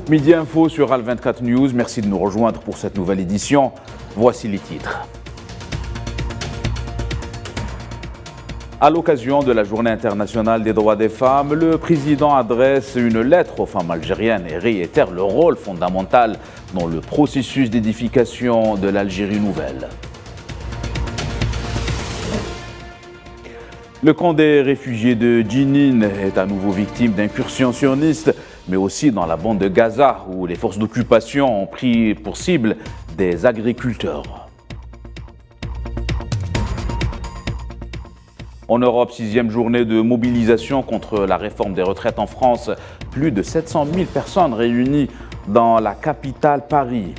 Midi Info sur Al24 News. Merci de nous rejoindre pour cette nouvelle édition. Voici les titres. À l'occasion de la Journée internationale des droits des femmes, le président adresse une lettre aux femmes algériennes et réitère le rôle fondamental dans le processus d'édification de l'Algérie nouvelle. Le camp des réfugiés de Djinin est à nouveau victime d'incursions sionistes, mais aussi dans la bande de Gaza, où les forces d'occupation ont pris pour cible des agriculteurs. En Europe, 6e journée de mobilisation contre la réforme des retraites en France. Plus de 700 000 personnes réunies dans la capitale Paris.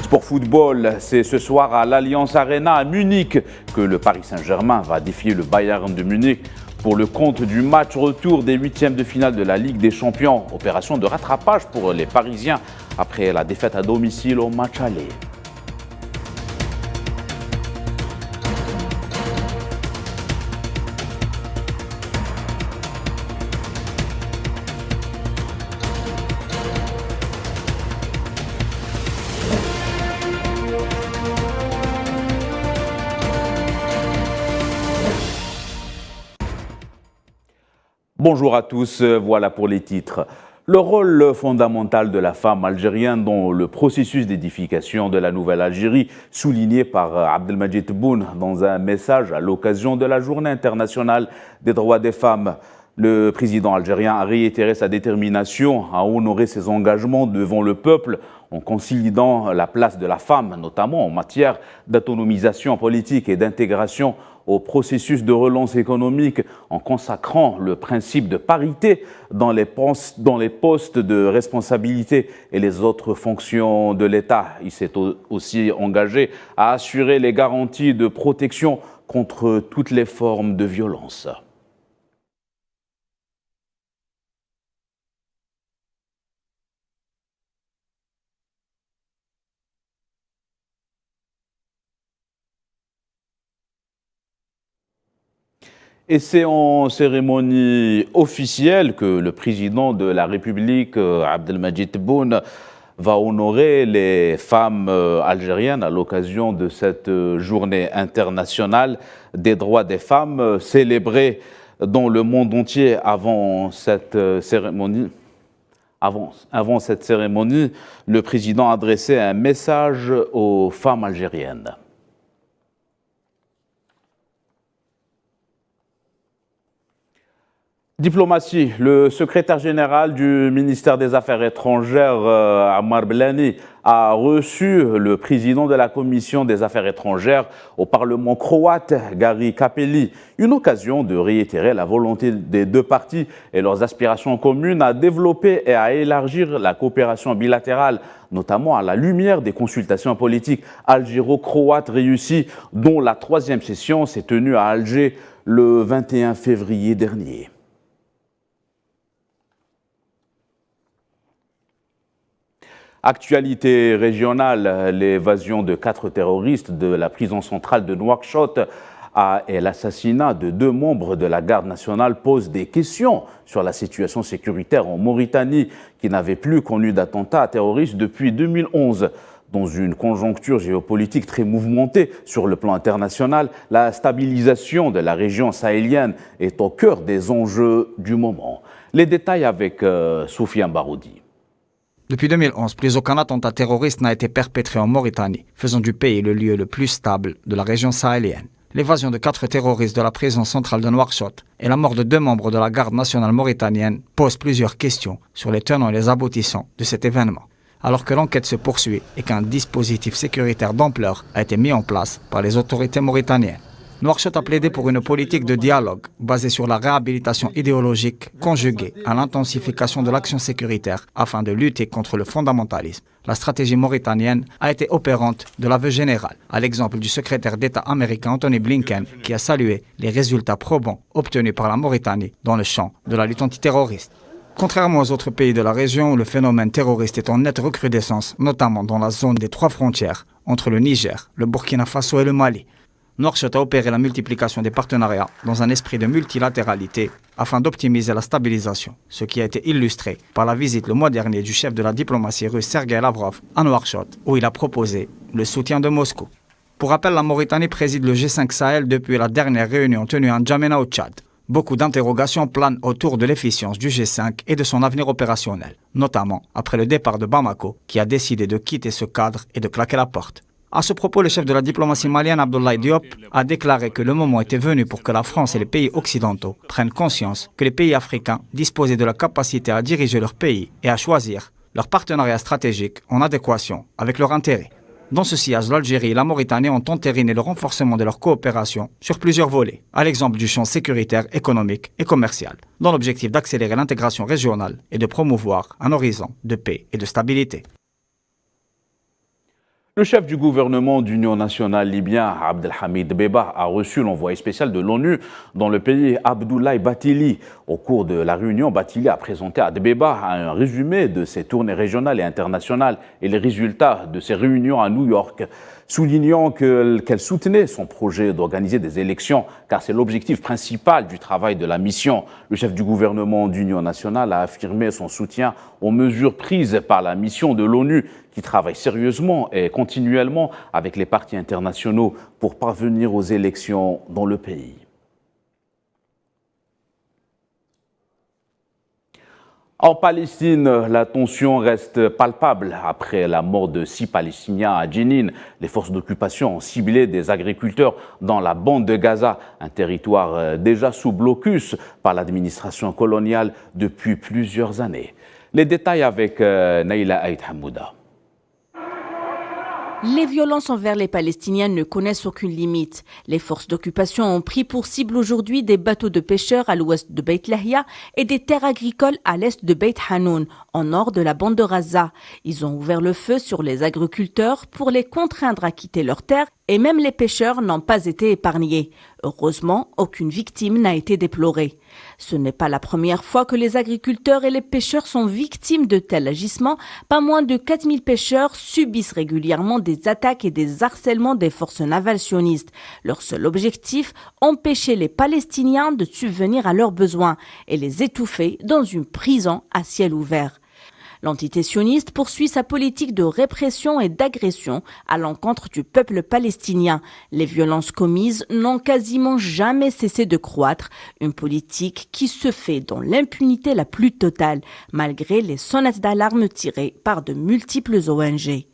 Sport football, c'est ce soir à l'Allianz Arena à Munich que le Paris Saint-Germain va défier le Bayern de Munich pour le compte du match retour des 8e de finale de la Ligue des Champions. Opération de rattrapage pour les Parisiens après la défaite à domicile au match aller. Bonjour à tous, voilà pour les titres. Le rôle fondamental de la femme algérienne dans le processus d'édification de la nouvelle Algérie, souligné par Abdelmadjid Tebboune dans un message à l'occasion de la Journée internationale des droits des femmes. Le président algérien a réitéré sa détermination à honorer ses engagements devant le peuple en consolidant la place de la femme, notamment en matière d'autonomisation politique et d'intégration au processus de relance économique, en consacrant le principe de parité dans les postes de responsabilité et les autres fonctions de l'État. Il s'est aussi engagé à assurer les garanties de protection contre toutes les formes de violence. Et c'est en cérémonie officielle que le président de la République, Abdelmadjid Tebboune, va honorer les femmes algériennes à l'occasion de cette journée internationale des droits des femmes, célébrée dans le monde entier avant cette cérémonie. Avant cette cérémonie, le président adressait un message aux femmes algériennes. Diplomatie, le secrétaire général du ministère des Affaires étrangères, Ammar Blani, a reçu le président de la Commission des Affaires étrangères au Parlement croate, Gari Capelli. Une occasion de réitérer la volonté des deux parties et leurs aspirations communes à développer et à élargir la coopération bilatérale, notamment à la lumière des consultations politiques algéro-croates réussies, dont la 3e session s'est tenue à Alger le 21 février dernier. Actualité régionale, l'évasion de 4 terroristes de la prison centrale de Nouakchott et l'assassinat de 2 membres de la garde nationale posent des questions sur la situation sécuritaire en Mauritanie, qui n'avait plus connu d'attentats terroristes depuis 2011. Dans une conjoncture géopolitique très mouvementée sur le plan international, la stabilisation de la région sahélienne est au cœur des enjeux du moment. Les détails avec Soufiane Baroudi. Depuis 2011, plus aucun attentat terroriste n'a été perpétré en Mauritanie, faisant du pays le lieu le plus stable de la région sahélienne. L'évasion de 4 terroristes de la prison centrale de Nouakchott et la mort de 2 membres de la garde nationale mauritanienne posent plusieurs questions sur les tenants et les aboutissants de cet événement. Alors que l'enquête se poursuit et qu'un dispositif sécuritaire d'ampleur a été mis en place par les autorités mauritaniennes. Nouakchott a plaidé pour une politique de dialogue basée sur la réhabilitation idéologique conjuguée à l'intensification de l'action sécuritaire afin de lutter contre le fondamentalisme. La stratégie mauritanienne a été opérante de l'aveu général, à l'exemple du secrétaire d'État américain Anthony Blinken, qui a salué les résultats probants obtenus par la Mauritanie dans le champ de la lutte antiterroriste. Contrairement aux autres pays de la région, où le phénomène terroriste est en nette recrudescence, notamment dans la zone des 3 frontières entre le Niger, le Burkina Faso et le Mali. Nouakchott a opéré la multiplication des partenariats dans un esprit de multilatéralité afin d'optimiser la stabilisation, ce qui a été illustré par la visite le mois dernier du chef de la diplomatie russe Sergei Lavrov à Nouakchott, où il a proposé le soutien de Moscou. Pour rappel, la Mauritanie préside le G5 Sahel depuis la dernière réunion tenue en N'Djamena au Tchad. Beaucoup d'interrogations planent autour de l'efficience du G5 et de son avenir opérationnel, notamment après le départ de Bamako, qui a décidé de quitter ce cadre et de claquer la porte. À ce propos, le chef de la diplomatie malienne, Abdoulaye Diop, a déclaré que le moment était venu pour que la France et les pays occidentaux prennent conscience que les pays africains disposaient de la capacité à diriger leur pays et à choisir leur partenariat stratégique en adéquation avec leurs intérêts. Dans ce sillage, l'Algérie et la Mauritanie ont entériné le renforcement de leur coopération sur plusieurs volets, à l'exemple du champ sécuritaire, économique et commercial, dans l'objectif d'accélérer l'intégration régionale et de promouvoir un horizon de paix et de stabilité. Le chef du gouvernement d'Union nationale libyen, Abdelhamid Dbeiba, a reçu l'envoyé spécial de l'ONU dans le pays, Abdoulaye Bathily. Au cours de la réunion, Bathily a présenté à Dbeiba un résumé de ses tournées régionales et internationales et les résultats de ses réunions à New York, soulignant qu'elle soutenait son projet d'organiser des élections, car c'est l'objectif principal du travail de la mission. Le chef du gouvernement d'Union nationale a affirmé son soutien aux mesures prises par la mission de l'ONU, qui travaille sérieusement et continuellement avec les partis internationaux pour parvenir aux élections dans le pays. En Palestine, la tension reste palpable après la mort de 6 Palestiniens à Jenin. Les forces d'occupation ont ciblé des agriculteurs dans la bande de Gaza, un territoire déjà sous blocus par l'administration coloniale depuis plusieurs années. Les détails avec Naïla Aït Hamouda. Les violences envers les Palestiniens ne connaissent aucune limite. Les forces d'occupation ont pris pour cible aujourd'hui des bateaux de pêcheurs à l'ouest de Beit Lahia et des terres agricoles à l'est de Beit Hanoun, en nord de la bande de Gaza. Ils ont ouvert le feu sur les agriculteurs pour les contraindre à quitter leurs terres et même les pêcheurs n'ont pas été épargnés. Heureusement, aucune victime n'a été déplorée. Ce n'est pas la première fois que les agriculteurs et les pêcheurs sont victimes de tels agissements. Pas moins de 4000 pêcheurs subissent régulièrement des attaques et des harcèlements des forces navales sionistes. Leur seul objectif, empêcher les Palestiniens de subvenir à leurs besoins et les étouffer dans une prison à ciel ouvert. L'entité sioniste poursuit sa politique de répression et d'agression à l'encontre du peuple palestinien. Les violences commises n'ont quasiment jamais cessé de croître, une politique qui se fait dans l'impunité la plus totale, malgré les sonnettes d'alarme tirées par de multiples ONG.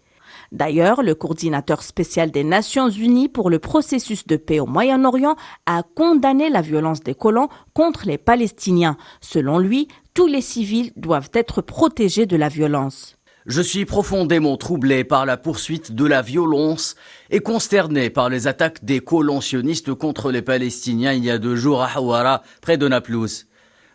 D'ailleurs, le coordinateur spécial des Nations Unies pour le processus de paix au Moyen-Orient a condamné la violence des colons contre les Palestiniens. Selon lui, tous les civils doivent être protégés de la violence. Je suis profondément troublé par la poursuite de la violence et consterné par les attaques des colons sionistes contre les Palestiniens il y a 2 jours à Hawara, près de Naplouse.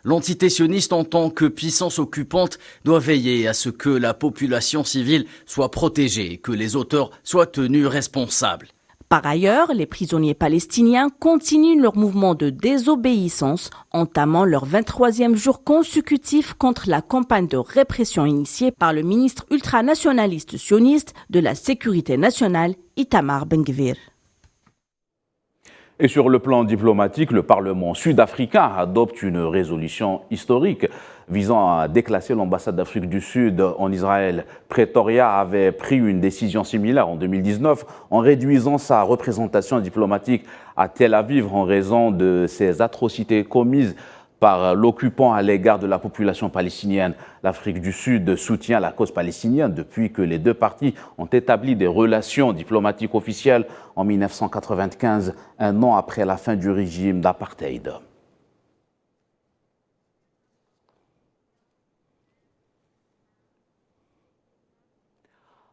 L'entité sioniste en tant que puissance occupante doit veiller à ce que la population civile soit protégée et que les auteurs soient tenus responsables. Par ailleurs, les prisonniers palestiniens continuent leur mouvement de désobéissance, entamant leur 23e jour consécutif contre la campagne de répression initiée par le ministre ultranationaliste sioniste de la Sécurité nationale, Itamar Ben-Gvir. Et sur le plan diplomatique, le Parlement sud-africain adopte une résolution historique visant à déclasser l'ambassade d'Afrique du Sud en Israël. Pretoria avait pris une décision similaire en 2019 en réduisant sa représentation diplomatique à Tel Aviv en raison de ces atrocités commises par l'occupant à l'égard de la population palestinienne. L'Afrique du Sud soutient la cause palestinienne depuis que les deux parties ont établi des relations diplomatiques officielles en 1995, un an après la fin du régime d'apartheid.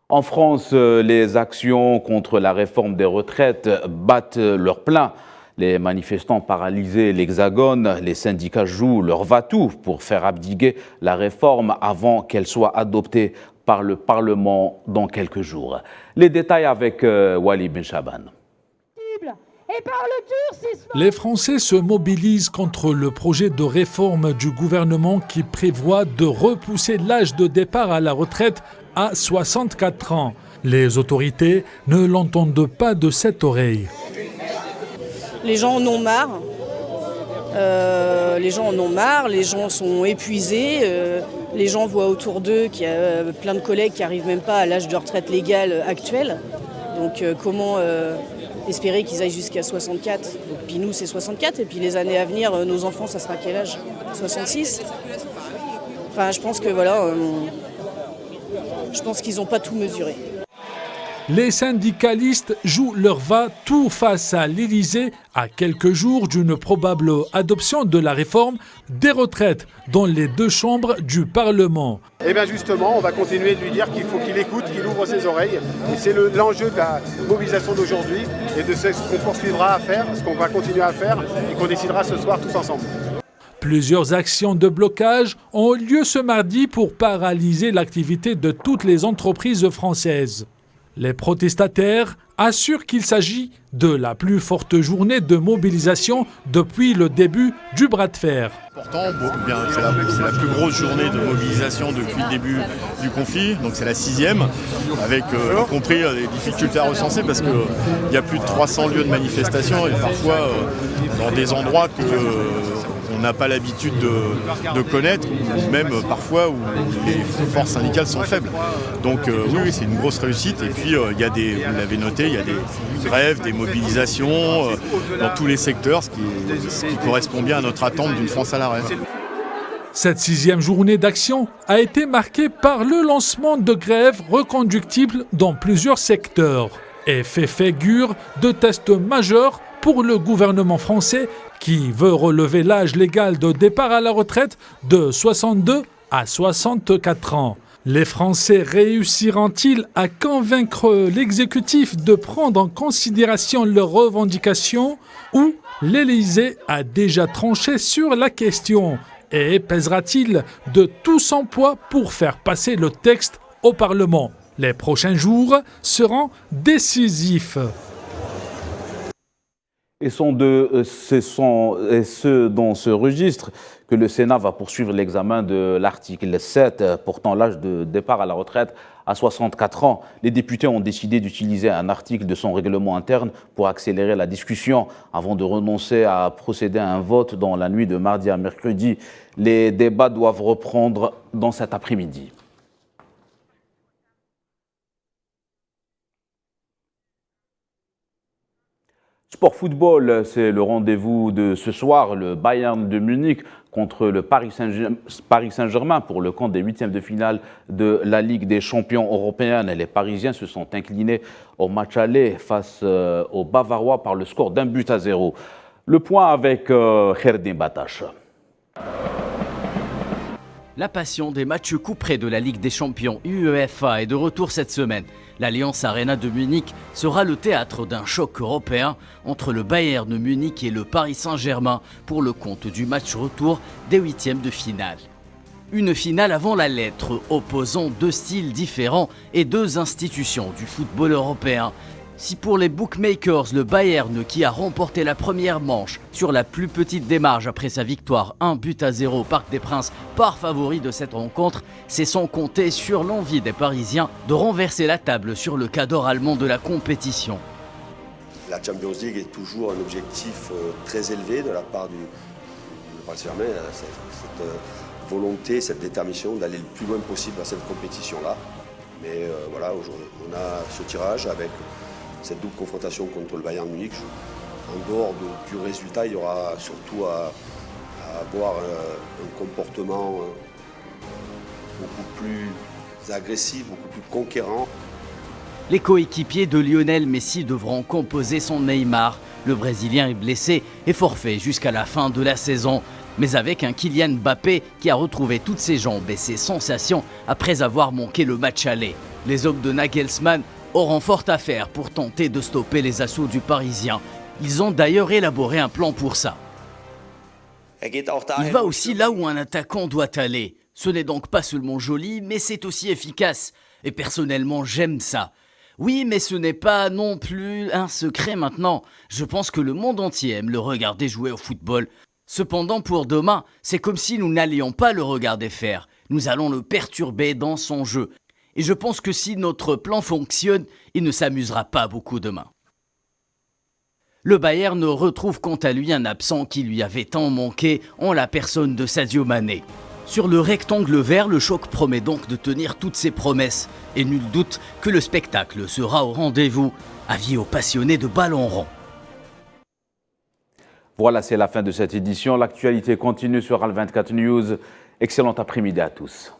En France, les actions contre la réforme des retraites battent leur plein. Les manifestants paralysent l'Hexagone, les syndicats jouent leur va-tout pour faire abdiguer la réforme avant qu'elle soit adoptée par le Parlement dans quelques jours. Les détails avec Walid Ben Chaban. Les Français se mobilisent contre le projet de réforme du gouvernement qui prévoit de repousser l'âge de départ à la retraite à 64 ans. Les autorités ne l'entendent pas de cette oreille. Les gens en ont marre. Les gens en ont marre, les gens sont épuisés, les gens voient autour d'eux qu'il y a plein de collègues qui n'arrivent même pas à l'âge de retraite légal actuel. Donc comment espérer qu'ils aillent jusqu'à 64 ? Donc, puis nous c'est 64 et puis les années à venir, nos enfants ça sera quel âge ? 66 ? Enfin je pense que voilà, je pense qu'ils n'ont pas tout mesuré. Les syndicalistes jouent leur va-tout face à l'Élysée à quelques jours d'une probable adoption de la réforme des retraites dans les deux chambres du Parlement. Et bien justement, on va continuer de lui dire qu'il faut qu'il écoute, qu'il ouvre ses oreilles. Et c'est l'enjeu de la mobilisation d'aujourd'hui et de ce qu'on poursuivra à faire, ce qu'on va continuer à faire et qu'on décidera ce soir tous ensemble. Plusieurs actions de blocage ont eu lieu ce mardi pour paralyser l'activité de toutes les entreprises françaises. Les protestataires assurent qu'il s'agit de la plus forte journée de mobilisation depuis le début du bras de fer. Pourtant, c'est la plus grosse journée de mobilisation depuis le début du conflit, donc c'est la 6e, avec y compris des difficultés à recenser parce qu'il y a plus de 300 lieux de manifestation et parfois dans des endroits qu'on n'a pas l'habitude de connaître, ou même parfois où les forces syndicales sont faibles. Donc oui, c'est une grosse réussite. Et puis il y a vous l'avez noté, il y a des grèves, des mobilisations dans tous les secteurs, ce qui correspond bien à notre attente d'une France à l'arrêt. Cette 6e journée d'action a été marquée par le lancement de grèves reconductibles dans plusieurs secteurs et fait figure de test majeur pour le gouvernement français qui veut relever l'âge légal de départ à la retraite de 62 à 64 ans. Les Français réussiront-ils à convaincre l'exécutif de prendre en considération leurs revendications ou l'Élysée a déjà tranché sur la question et pèsera-t-il de tout son poids pour faire passer le texte au Parlement ? Les prochains jours seront décisifs. Et c'est dans ce registre que le Sénat va poursuivre l'examen de l'article 7 portant l'âge de départ à la retraite à 64 ans. Les députés ont décidé d'utiliser un article de son règlement interne pour accélérer la discussion avant de renoncer à procéder à un vote dans la nuit de mardi à mercredi. Les débats doivent reprendre dans cet après-midi. Sport football, c'est le rendez-vous de ce soir. Le Bayern de Munich contre le Paris Saint-Germain pour le compte des huitièmes de finale de la Ligue des champions européennes. Les Parisiens se sont inclinés au match aller face aux Bavarois par le score d'1-0. Le point avec Kherdin Batache. La passion des matchs couperets de la Ligue des champions UEFA est de retour cette semaine. L'Allianz Arena de Munich sera le théâtre d'un choc européen entre le Bayern de Munich et le Paris Saint-Germain pour le compte du match retour des huitièmes de finale. Une finale avant la lettre, opposant deux styles différents et deux institutions du football européen. Si pour les bookmakers, le Bayern qui a remporté la première manche sur la plus petite des marges après sa victoire 1-0 au Parc des Princes par favori de cette rencontre, c'est sans compter sur l'envie des Parisiens de renverser la table sur le cadre allemand de la compétition. La Champions League est toujours un objectif très élevé de la part du Paris Saint-Germain, cette volonté, cette détermination d'aller le plus loin possible à cette compétition-là. Mais voilà, aujourd'hui, on a ce tirage avec cette double confrontation contre le Bayern Munich. En dehors du résultat, il y aura surtout à avoir un comportement beaucoup plus agressif, beaucoup plus conquérant. Les coéquipiers de Lionel Messi devront composer son Neymar. Le Brésilien est blessé et forfait jusqu'à la fin de la saison. Mais avec un Kylian Mbappé qui a retrouvé toutes ses jambes et ses sensations après avoir manqué le match aller. Les hommes de Nagelsmann auront fort à faire pour tenter de stopper les assauts du Parisien. Ils ont d'ailleurs élaboré un plan pour ça. Il va aussi là où un attaquant doit aller. Ce n'est donc pas seulement joli, mais c'est aussi efficace. Et personnellement, j'aime ça. Oui, mais ce n'est pas non plus un secret maintenant. Je pense que le monde entier aime le regarder jouer au football. Cependant, pour demain, c'est comme si nous n'allions pas le regarder faire. Nous allons le perturber dans son jeu. Et je pense que si notre plan fonctionne, il ne s'amusera pas beaucoup demain. Le Bayern retrouve quant à lui un absent qui lui avait tant manqué en la personne de Sadio Mané. Sur le rectangle vert, le choc promet donc de tenir toutes ses promesses. Et nul doute que le spectacle sera au rendez-vous. Avis aux passionnés de ballon rond. Voilà, c'est la fin de cette édition. L'actualité continue sur Al 24 News. Excellent après-midi à tous.